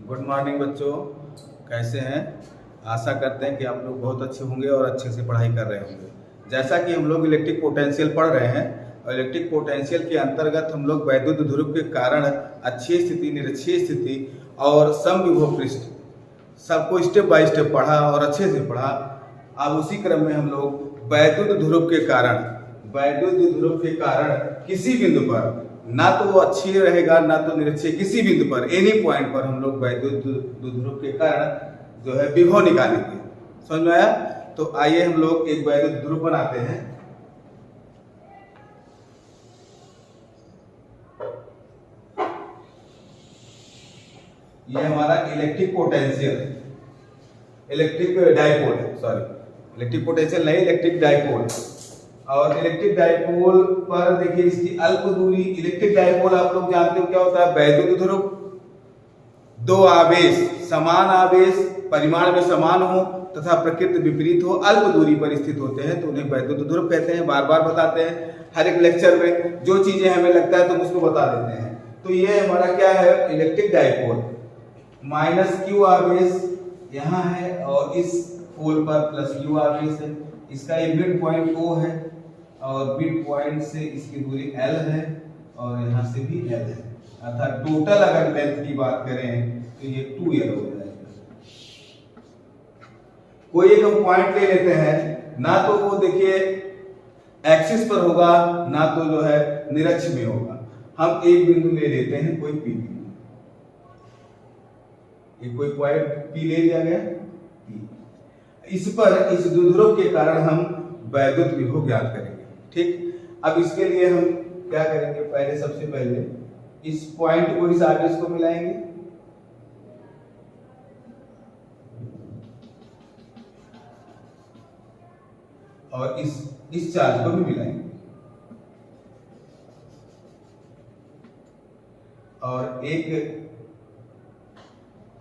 Good morning बच्चों, कैसे हैं? आशा करते हैं कि आप लोग बहुत अच्छे होंगे और अच्छे से पढ़ाई कर रहे होंगे। जैसा कि हम लोग इलेक्ट्रिक पोटेंशियल पढ़ रहे हैं और इलेक्ट्रिक पोटेंशियल के अंतर्गत हम लोग वैद्युत ध्रुव के कारण अक्षीय स्थिति, निरक्षीय स्थिति और समविभव पृष्ठ सबको स्टेप बाय स्टेप पढ़ा और अच्छे से पढ़ा। अब उसी क्रम में हम लोग वैद्युत ध्रुव के कारण किसी बिंदु पर ना तो वो अक्षीय रहेगा ना तो निरक्षीय, किसी बिंदु पर एनी पॉइंट पर हम लोग वैद्युत ध्रुव के कारण जो है विभव निकालेंगे। समझ में आया? तो आइए हम लोग एक वैद्युत ध्रुव बनाते हैं। ये हमारा इलेक्ट्रिक डाइपोल है, इलेक्ट्रिक पोटेंशियल नहीं, इलेक्ट्रिक डाइपोल। और इलेक्ट्रिक डाइपोल पर देखिए इसकी अल्प दूरी, इलेक्ट्रिक डाइपोल आप लोग जानते हो क्या होता है? वैद्युत ध्रुव, दो आवेश, समान आवेश परिमाण में समान हो तथा प्रकृति विपरीत हो, अल्प दूरी पर स्थित होते हैं तो उन्हें वैद्युत ध्रुव कहते हैं। बार बार बताते हैं हर एक लेक्चर में, जो चीजें हमें लगता है तो उसको बता देते हैं। तो ये हमारा क्या है? Electric dipole. माइनस क्यू आवेश यहाँ है और इस पोल पर प्लस क्यू आवेश है। इसका एक मिड पॉइंट O है और मिड पॉइंट से इसकी दूरी L है और यहाँ से भी L है। अर्थात टोटल अगर लेंथ की बात करें तो ये 2L हो जाएगा। कोई एक हम पॉइंट ले लेते हैं, ना तो वो देखिए एक्सिस पर होगा ना तो जो है निरक्ष में होगा। हम एक बिंदु ले लेते हैं, कोई P बिंदु, ये कोई पॉइंट P ले लिया गया। इस पर इस द्विध्रुव के कारण हम वैद्युत विभव ज्ञात करेंगे। ठीक, अब इसके लिए हम क्या करेंगे? पहले सबसे पहले इस पॉइंट को इस आवेश को मिलाएंगे और इस चार्ज को भी मिलाएंगे और एक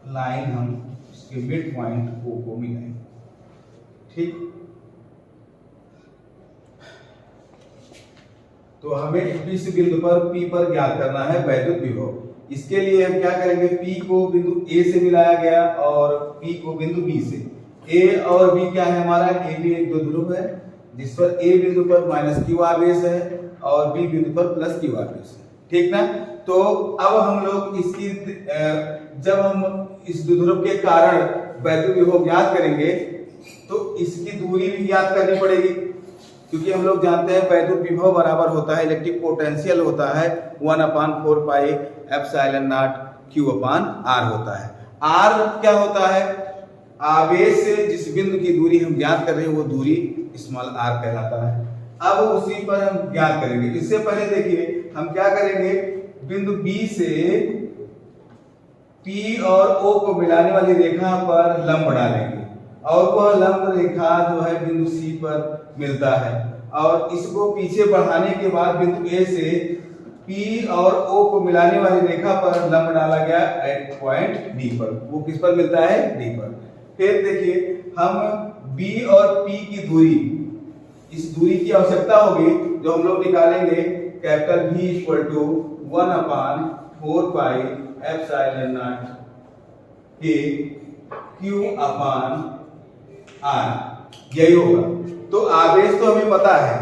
लाइन हम इसके मिड पॉइंट O को मिलाएंगे। ठीक, तो हमें इस बिंदु पर P पर ज्ञात करना है वैद्युत विभव। इसके लिए हम क्या करेंगे? P को बिंदु A से मिलाया गया और P को बिंदु B से। A और B क्या है हमारा? A भी एक द्विध्रुव है जिस पर A बिंदु पर माइनस क्यू आवेश है और B बिंदु पर प्लस क्यू आवेश है। ठीक ना? तो अब हम लोग इसकी जब हम इस द्विध्रुव के कारण वैद्युत विभव ज्ञात करेंगे तो इसकी दूरी भी ज्ञात करनी पड़ेगी, क्योंकि हम लोग जानते हैं वैद्युत विभव बराबर होता है, इलेक्ट्रिक पोटेंशियल होता है 1/4 पाई एप्सिलॉन नॉट Q/R होता है। R क्या होता है? आवेश से जिस बिंदु की दूरी हम ज्ञात कर रहे हैं वो दूरी स्मॉल r कहलाता है। अब उसी पर हम ज्ञात करेंगे। इससे पहले देखिए हम क्या करेंगे? बिंदु B से P और O को मिलाने वाली रेखा पर लंब डालेंगे और वह लंब रेखा जो है बिंदु C पर मिलता है और इसको पीछे बढ़ाने के बाद बिंदु A से P और O को मिलाने वाली रेखा पर लंब डाला गया एट पॉइंट D पर। वो किस पर मिलता है? D पर। फिर देखिए हम B और P की दूरी, इस दूरी की आवश्यकता होगी जो हम लोग निकालेंगे। Capital V equal to 1/4 pi epsilon naught K Q/R, यही होगा। तो आवेश तो हमें पता है,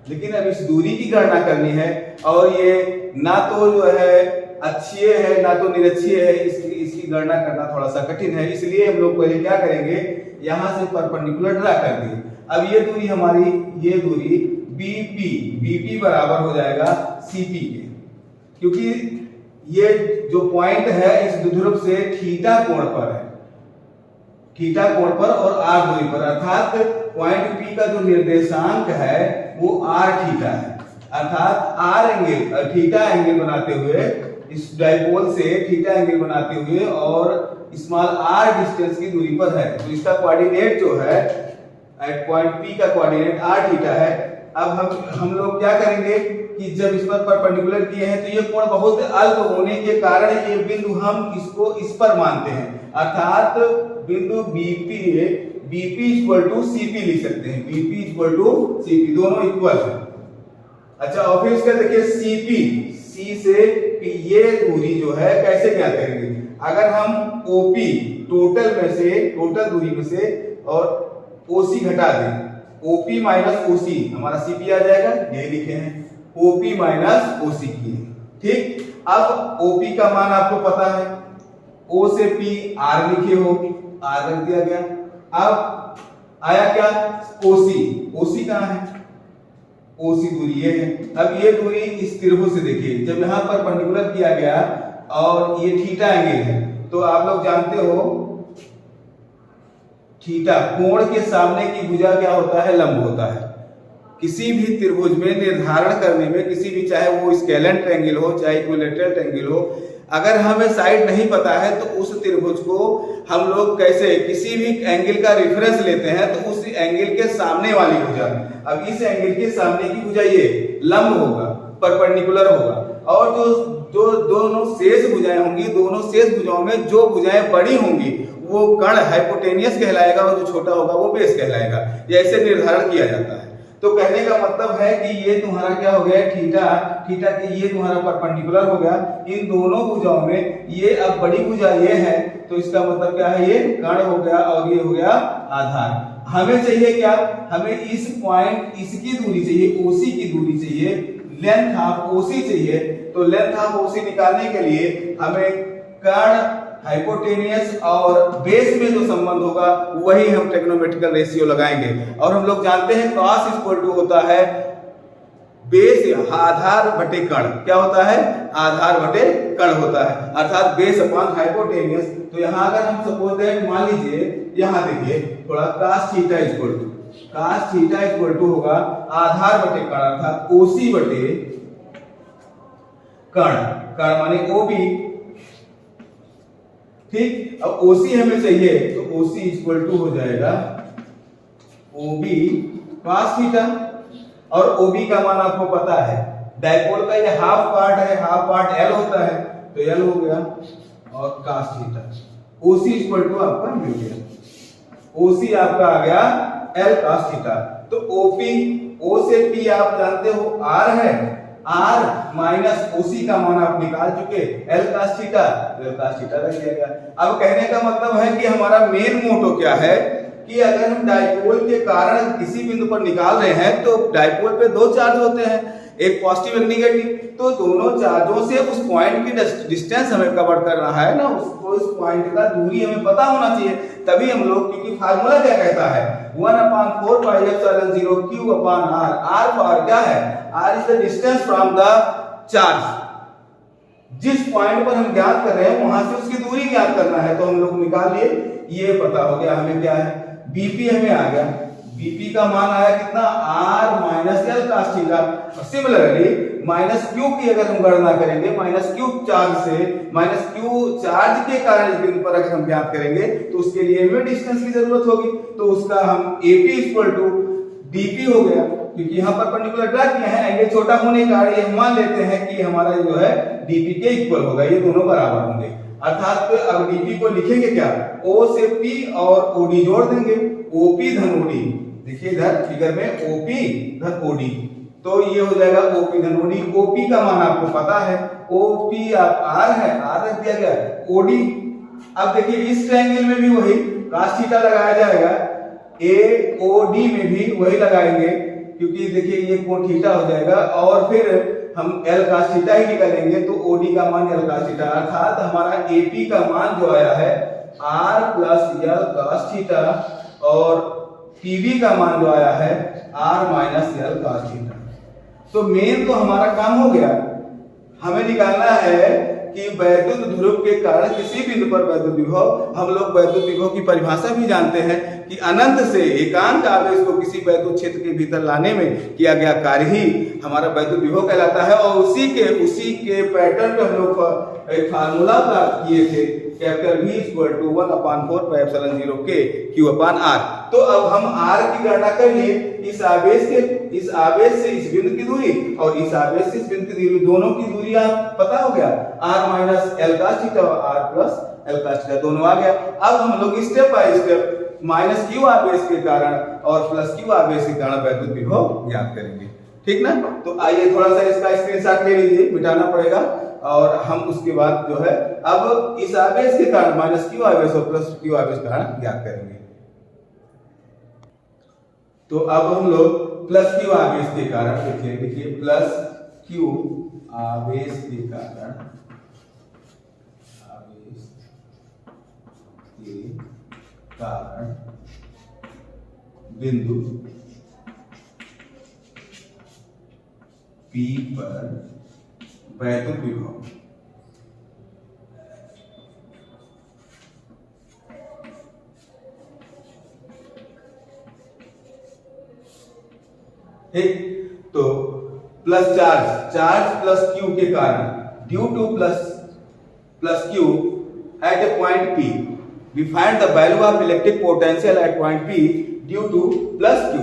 लेकिन अब इस दूरी की गणना करनी है और ये ना तो जो है अक्षीय है ना तो निरक्षीय है, इसकी गणना करना थोड़ा सा कठिन है। इसलिए हम लोग पहले क्या करेंगे? यहां से परपेंडिकुलर ड्रा कर दिए। अब ये दूरी हमारी, ये दूरी BP बराबर हो जाएगा CP के, क्योंकि ये जो पॉइंट है इस द्विध्रुव से थीटा कोण पर है, थीटा कोण पर और R दूरी पर, अर्थात पॉइंट P का जो निर्देशांक है वो R थीटा है। अर्थात R एंगल, थीटा एंगल बनाते हुए, इस डाइपोल से थीटा एंगल बनाते हुए और स्मॉल r डिस्टेंस की दूरी पर है। तो इसका कोऑर्डिनेट जो है एट पॉइंट P का कोऑर्डिनेट R थीटा है। अब हम लोग क्या करेंगे कि जब इस पर परपेंडिकुलर किए हैं तो ये कोण बहुत अल्प होने के कारण ये बिंदु हम इसको इस पर मानते हैं, अर्थात बिंदु BP इक्वल टू CP लिख सकते हैं। BP इक्वल टू CP, दोनों इक्वल है। अच्छा, और फिर इसका देखिए CP, C से P, ये दूरी जो है कैसे ज्ञात करेंगे? अगर हम ओपी टोटल दूरी में से और ओसी घटा दें, ओपी माइनस ओसी हमारा सीपी आ जाएगा, यही लिखे हैं ओपी माइनस ओसी की। ठीक, अब ओपी का मान आपको पता है, ओ से पी आर लिखे हो, आर रख दिया गया। अब आया क्या, ओसी कहां है, ओसी दूरी ये है। अब ये दूरी इस त्रिभुज से देखिए, जब यहां पर परपेंडिकुलर किया गया और ये थीटा एंगल है, तो आप लोग जानते हो थीटा कोण के सामने की भुजा क्या होता है, लंब होता है। किसी भी त्रिभुज में निर्धारण करने में, किसी भी, चाहे वो स्केलेंट ट्रायंगल हो चाहे इक्विलैटरल ट्रायंगल हो, अगर हमें साइड नहीं पता है तो उस त्रिभुज को हम लोग कैसे किसी भी एंगल का रेफरेंस लेते हैं, तो उस एंगल के सामने वाली भुजा, अब इस एंगल के सामने की भुजा ये लंब होगा, परपेंडिकुलर होगा, और जो दोनों शेष भुजाएं होंगी, दोनों शेष भुजाओं में जो भुजाएं बड़ी होंगी वो कर्ण हाइपोटेनियस कहलाएगा और जो छोटा होगा वो बेस कहलाएगा। ये ऐसे निर्धारण किया जाता है। तो कहने का मतलब है कि ये तुम्हारा क्या हो गया, थीटा के ये तुम्हारा परपेंडिकुलर हो गया इन दोनों भुजाओं में, ये अब बड़ी भुजा ये है, तो इसका मतलब क्या है, ये कर्ण हो गया और ये हो गया आधार। हमें चाहिए क्या, हमें इस पॉइंट, इसकी दूरी चाहिए, ओसी की दूरी चाहिए, लेंथ ऑफ ओसी चाहिए। तो लेंथ ऑफ ओसी निकालने के लिए हमें कर्ण, हाइपोटेनियस और बेस में जो संबंध होगा वही हम ट्रिग्नोमेट्रिकल रेशियो लगाएंगे। और हम लोग जानते हैं cos इक्वल टू होता है बेस आधार बटे कर्ण, क्या होता है, आधार बटे कर्ण होता है, अर्थात बेस अपॉन हाइपोटेनियस। तो यहाँ अगर हम सपोज दैट मान लीजिए, यहाँ देखिए थोड़ा cos थीटा इक्वल टू होगा आधार बटे कर्ण, अर्थात ओसी बटे कर्ण माने ओबी। ठीक, अब ओसी हमें चाहिए तो ओसी इक्वल टू हो जाएगा ओबी cos थीटा, और ओबी का मान आपको पता है, डायपोल का ये हाफ पार्ट है, हाफ पार्ट एल होता है, तो एल हो गया और cos theta. OC equal to आपका मिल गया, ओसी आपका आ गया एल cos थीटा। तो ओपी, ओ से पी आप जानते हो आर है, आर माइनस ओसी का मान आप निकाल चुके, एल cos थीटा रख दिया गया। अब कहने का मतलब है कि हमारा मेन मोटो क्या है कि अगर हम डायपोल के कारण किसी बिंदु पर निकाल रहे हैं तो डायपोल पे दो चार्ज होते हैं, एक पॉजिटिव एक निगेटिव, तो दोनों चार्जों से उस पॉइंट की डिस्टेंस हमें कवर करना है ना, उसको उस पॉइंट का दूरी हमें पता होना चाहिए, तभी हम लोग, क्योंकि फार्मूला क्या कहता है 1/4 pi epsilon 0 q upon r, r for क्या है, r is the distance from the charge. जिस पॉइंट पर हम ज्ञात कर रहे हैं वहां से उसकी दूरी ज्ञात करना है, तो हम लोग निकाल लिए, ये पता हो गया हमें क्या है, बीपी हमें आ गया, बीपी का मान आया कितना, r minus L cos theta. Similarly minus Q की अगर हम गणना करेंगे, माइनस क्यू चार्ज से, माइनस क्यू चार्ज के कारण इस बिंदु पर अगर हम ज्ञात करेंगे तो उसके लिए हमें डिस्टेंस की जरूरत होगी, तो उसका हम AP इक्वल टू डीपी हो गया, क्योंकि यहाँ पर परपेंडिकुलर ड्रा किया है, एंगल छोटा होने का ये हम मान लेते हैं कि हमारा जो है डीपी के इक्वल होगा, ये दोनों बराबर होंगे, अर्थात अब डीपी को लिखेंगे क्या, ओ से पी और ओडी जोड़ देंगे, ओपी धन ओडी, देखिए इधर फिगर में ओपी धन ओडी, तो ये हो जाएगा ओपी धन ओडी। ओपी का मान आपको पता है, ओपी आप आर है, आर रख दिया गया, ओडी। अब देखिए इस ट्रायंगल में भी वही cos थीटा लगाया जाएगा, एओडी में भी वही लगाएंगे, क्योंकि देखिए ये कोण थीटा हो जाएगा, और फिर हम एल cos थीटा ही निकालेंगे, तो ओडी का मान एल cos थीटा, अर्थात हमारा एपी का मान जो आया है R plus L cos theta, और पीवी का मान जो आया है R minus L cos theta. तो मेन तो हमारा काम हो गया, हमें निकालना है कि वैद्युत ध्रुव के कारण किसी बिंदु पर वैद्युत विभव, हम लोग वैद्युत विभव की परिभाषा भी जानते हैं कि अनंत से एकांत आवेश को किसी वैद्युत क्षेत्र के भीतर लाने में किया गया कार्य ही हमारा वैद्युत विभव कहलाता है। और उसी के पैटर्न पे हम लोग एक फार्मूला प्राप्त किए थे, capital V equal to 1/4 pi epsilon 0 k q upon r। तो अब हम r की गणना कर लिए, इस आवेश से इस बिंदु की दूरी और इस आवेश से इस बिंदु की दूरी, दोनों की दूरी आप पता हो गया, r minus L cos theta और r plus L cos theta दोनों आ गया। अब हम लोग step by step minus q आवेश के कारण और प्लस q आवेश के कारण वैद्युत विभव ज्ञात करेंगे, ठीक ना। तो आइए थोड़ा सा इसका स्क्रीनशॉट ले लीजिए, मिटाना पड़ेगा, और हम उसके बाद जो है अब इस आवेश के कारण माइनस क्यू आवेश और प्लस क्यू आवेश का कारण ज्ञात करेंगे। तो अब हम लोग प्लस क्यू आवेश के कारण देखिए प्लस क्यू आवेश के कारण बिंदु P पर वैद्युत विभव ठीक। तो प्लस चार्ज प्लस क्यू के कारण due to plus Q at a point P we find the value of electric potential at point P due to plus Q।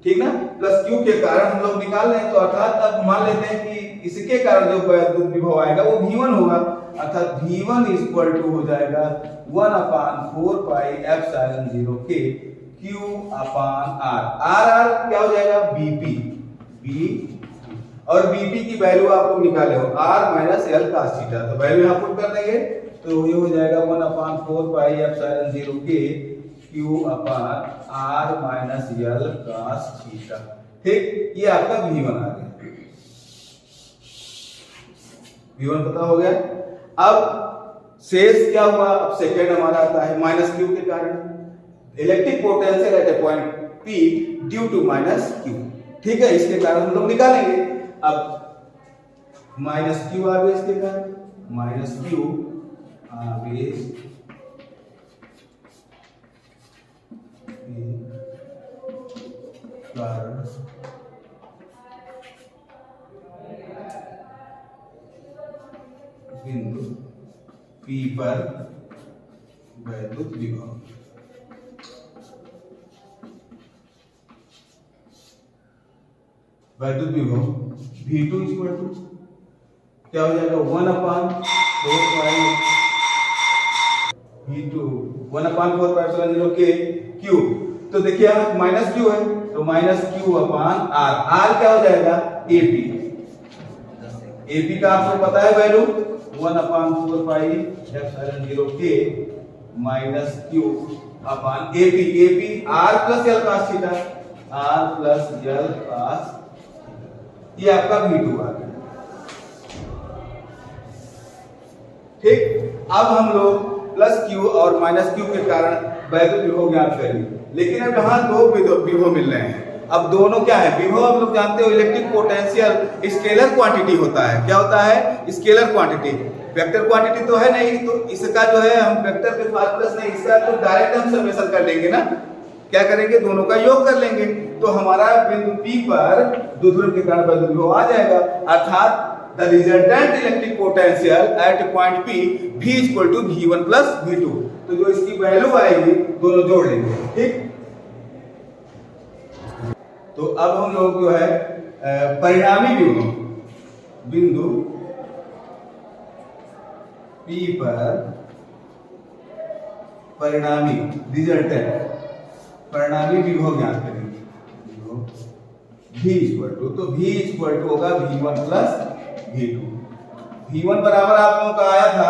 ठीक ना, प्लस Q के कारण हम लोग निकाल रहे हैं, तो अर्थात अब मान लेते हैं कि इसके कारण जो वैद्युत विभव आएगा वो V1 होगा, अर्थात V1 इक्वल टू हो जाएगा 1/4 पाई एप्सिलॉन 0 के Q अपान R क्या हो जाएगा BP और BP की वैल्यू आप लोग निकाले हो R minus L cos theta, तो वैल्यू यहाँ पुट कर देंगे तो ये हो जाएगा 1/4 पाई एप्सिलॉन 0 के Q अपान R minus L cos theta. ठीक, ये आपका V1 आ गया, V1 पता हो गया। अब शेष क्या हुआ, अब सेकेंड हमारा आता है माइनस Q के कारण electric potential at a point P due to minus Q। ठीक है, इसके कारण हम लोग निकालेंगे। अब माइनस Q आवेश के कारण माइनस Q आवेश कारण बिंदु P पर वैद्युत विभव V2 इक्वल टू क्या हो जाएगा 1/4 पाई V2 1/4 पाई एप्सिलॉन 0 के Q। तो देखिए यहाँ माइनस Q है तो माइनस Q अपान R क्या हो जाएगा AP का आपको पता है वैल्यू 1/4 पाई एप्सिलॉन 0 के माइनस Q अपान AP R plus L cos theta R plus L cos, ये आपका V2 आ गया। ठीक, अब हम लोग प्लस Q और माइनस Q के कारण वैद्युत विभव ज्ञात करेंगे, लेकिन अब यहाँ दो विभव मिल रहे हैं। अब दोनों क्या है, विभव हम लोग जानते हो इलेक्ट्रिक पोटेंशियल स्केलर क्वांटिटी होता है। क्या होता है, स्केलर क्वांटिटी, वेक्टर क्वांटिटी तो है नहीं, तो इसका जो है हम वेक्टर के फार्मूला नहीं, इसका तो डायरेक्ट हम समेशन कर लेंगे ना, क्या करेंगे दोनों का योग कर लेंगे, तो हमारा बिंदु P पर द्विध्रुव के कारण वैद्युत विभव आ जाएगा, अर्थात the resultant electric potential at point P V equal to V1 plus V2। तो जो इसकी वैल्यू आएगी दोनों जोड़ लेंगे। ठीक, तो अब हम लोग जो है परिणामी विभव बिंदु P पर परिणामी विभव ज्ञात करेंगे। V इक्वल टू, तो V इक्वल टू होगा V1 प्लस V2। V1 बराबर आप लोगों का आया था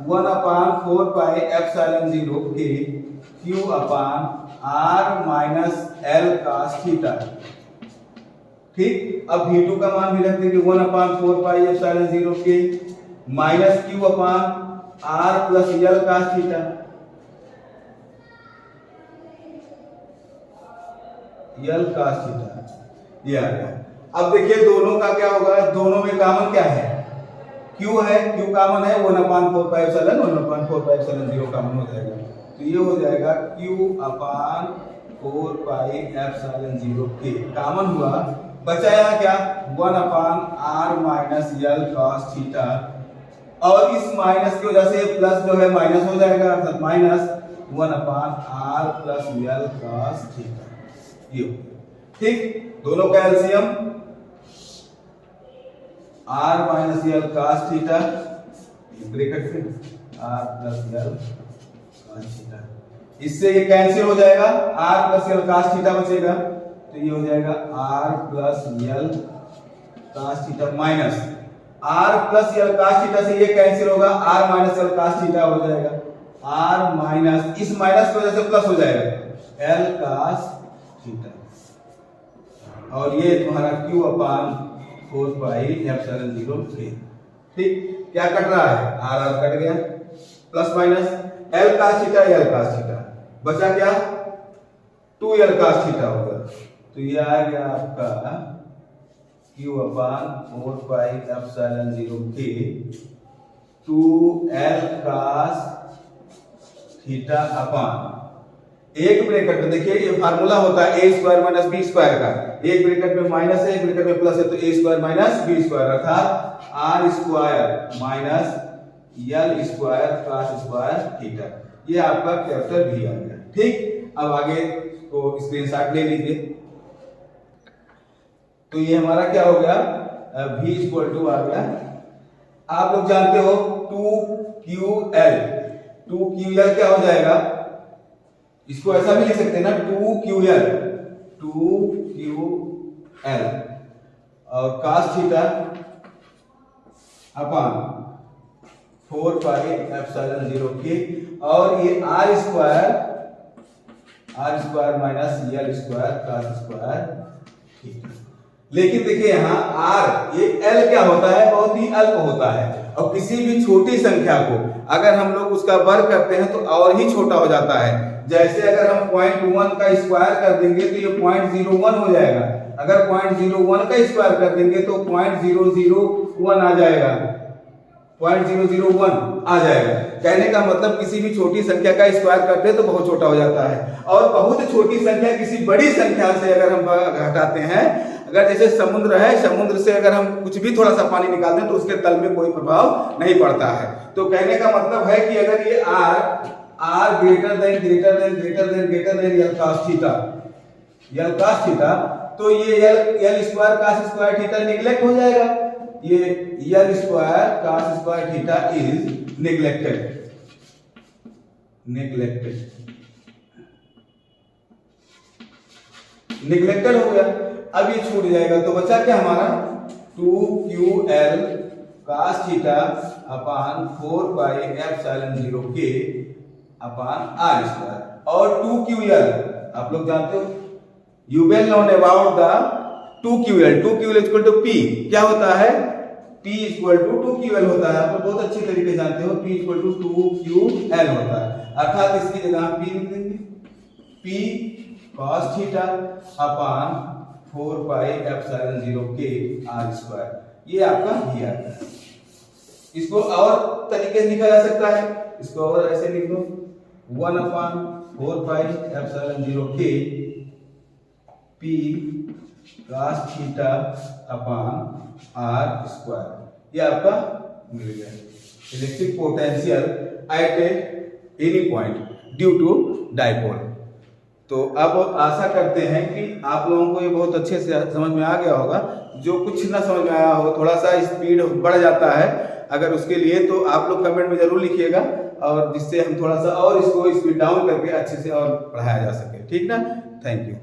1/4 पाई एप्सिलॉन 0 के Q अपान R minus L cos theta. ठीक, अब V2 का मान भी रख देंगे 1/4 पाई एप्सिलॉन 0 के माइनस Q अपान R plus L cos theta. L cos theta ये आ गया। अब देखिए दोनों का क्या होगा, दोनों में कॉमन क्या है, Q है, Q कॉमन है 1/4 पाई एप्सिलॉन 0 कॉमन हो जाएगा, तो ये हो जाएगा Q अपान 4 पाई एप्सिलॉन 0 के कॉमन हुआ, बचा यहाँ क्या 1/R minus L cos theta, और इस माइनस की वजह से प्लस जो है माइनस हो जाएगा, अर्थात minus 1/R plus L cos theta. ये ठीक, दोनों का LCM R minus L cos theta bracket में R plus L cos theta, इससे ये कैंसिल हो जाएगा, R plus L cos theta बचेगा, तो ये हो जाएगा R plus L cos theta minus R plus L cos theta से ये कैंसिल होगा, R minus L cos theta हो जाएगा, आर माइनस इस माइनस की वजह से प्लस हो जाएगा एल कास थीटा, और ये तुम्हारा क्यू अपान 4 पाई एप्सिलॉन 0 के। ठीक, क्या कट रहा है, आर आर कट गया, plus minus L cos theta L cos theta, बचा क्या 2 एल कास थीटा होगा, तो ये आ गया आपका क्यू अपान 4 पाई एप्सिलॉन 0 के 2 एल कास थीटा अपान, एक ब्रैकेट में देखिए ये फार्मूला होता है ए स्क्वायर माइनस बी स्क्वायर का, एक ब्रैकेट में माइनस है एक ब्रैकेट में प्लस है, तो A square minus B square अर्थात R square minus L square cos square theta, ये आपका कैपिटल भी आ गया। ठीक, अब आगे को स्क्रीनशॉट ले लीजिए, तो ये हमारा क्या हो गया v इक्वल टू आ गया, आप लोग जानते हो 2ql, 2ql क्या हो जाएगा, इसको ऐसा भी लिख सकते हैं ना 2ql और cos थीटा अपान 4 पाई एप्सिलॉन 0 के, और ये r square minus L square cos square theta. लेकिन देखिए यहाँ r ये l क्या होता है, बहुत ही अल्प होता है, और किसी भी छोटी संख्या को अगर हम लोग उसका वर्ग करते हैं तो और ही छोटा हो जाता है। जैसे अगर हम 0.1 का स्क्वायर कर देंगे तो ये 0.01 हो जाएगा, अगर 0.01 का स्क्वायर कर देंगे तो 0.001 आ जाएगा, 0.001 आ जाएगा। कहने का मतलब किसी भी छोटी संख्या का स्क्वायर करते हैं तो बहुत छोटा हो जाता है, और बहुत छोटी संख्या किसी बड़ी संख्या से अगर हम घटाते हैं, अगर जैसे समुद्र है, समुद्र से अगर हम कुछ भी थोड़ा सा पानी निकालते हैं तो उसके तल में कोई प्रभाव नहीं पड़ता है। तो कहने का मतलब है कि अगर ये r greater than L cos theta, तो ये L square cos square theta neglect हो जाएगा, ये L square cos square theta is neglected हो गया। अब ये छूट जाएगा, तो बचा क्या हमारा 2ql cos थीटा अपान 4 पाई एप्सिलॉन 0 के अपान r स्क्वायर, और 2ql आप लोग जानते हो, you well known about the 2ql equal to p, क्या होता है p इक्वल टू 2ql होता है, आप लोग बहुत अच्छी तरीके से जानते हो, p इक्वल टू 2ql होता है, अर्थात इसकी जगह p लिख देंगे, p cos थीटा अपान 4 पाई एप्सिलॉन 0 के r स्क्वायर, ये आपका भी आता है। इसको और तरीके से लिखा जा सकता है, इसको और ऐसे लिख दो 1 अपान 4 पाई एप्सिलॉन 0 के p cos theta upon r square, ये आपका मिल गया electric potential at any point due to dipole. तो अब आशा करते हैं कि आप लोगों को ये बहुत अच्छे से समझ में आ गया होगा। जो कुछ ना समझ में आया हो, थोड़ा सा स्पीड बढ़ जाता है अगर उसके लिए, तो आप लोग कमेंट में जरूर लिखिएगा, और जिससे हम थोड़ा सा और इसको स्पीड डाउन करके अच्छे से और पढ़ाया जा सके। ठीक ना, थैंक यू।